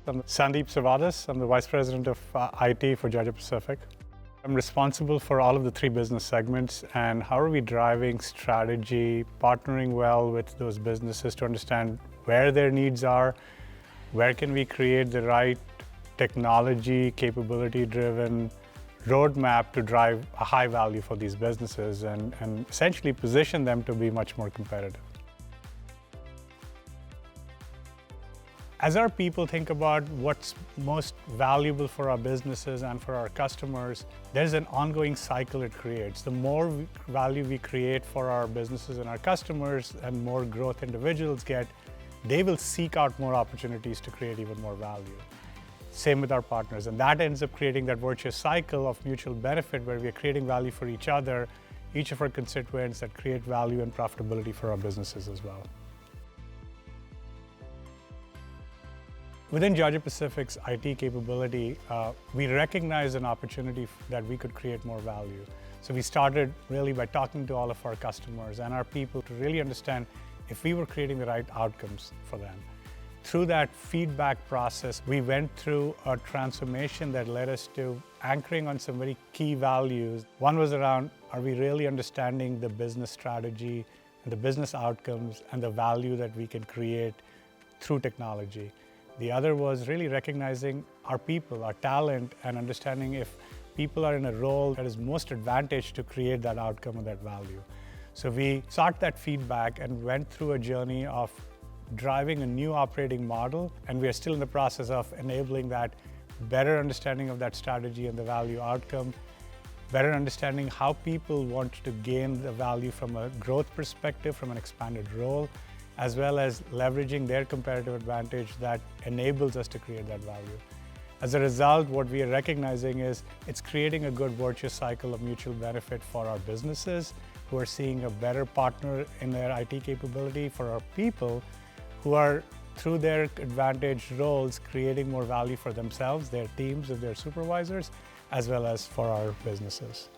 I'm Sandeep Sivadas. I'm the Vice President of IT for Georgia Pacific. I'm responsible for all of the three business segments and how are we driving strategy, partnering well with those businesses to understand where their needs are, where can we create the right technology, capability-driven roadmap to drive a high value for these businesses and essentially position them to be much more competitive. As our people think about what's most valuable for our businesses and for our customers, there's an ongoing cycle it creates. The more value we create for our businesses and our customers and more growth individuals get, they will seek out more opportunities to create even more value. Same with our partners, and that ends up creating that virtuous cycle of mutual benefit where we are creating value for each other, each of our constituents that create value and profitability for our businesses as well. Within Georgia Pacific's IT capability, we recognized an opportunity that we could create more value. So we started really by talking to all of our customers and our people to really understand if we were creating the right outcomes for them. Through that feedback process, we went through a transformation that led us to anchoring on some very key values. One was around, are we really understanding the business strategy and the business outcomes and the value that we can create through technology? The other was really recognizing our people, our talent, and understanding if people are in a role that is most advantaged to create that outcome and that value. So we sought that feedback and went through a journey of driving a new operating model, and we are still in the process of enabling that better understanding of that strategy and the value outcome, better understanding how people want to gain the value from a growth perspective, from an expanded role, as well as leveraging their competitive advantage that enables us to create that value. As a result, what we are recognizing is it's creating a good virtuous cycle of mutual benefit for our businesses who are seeing a better partner in their IT capability, for our people who are, through their advantaged roles, creating more value for themselves, their teams, and their supervisors, as well as for our businesses.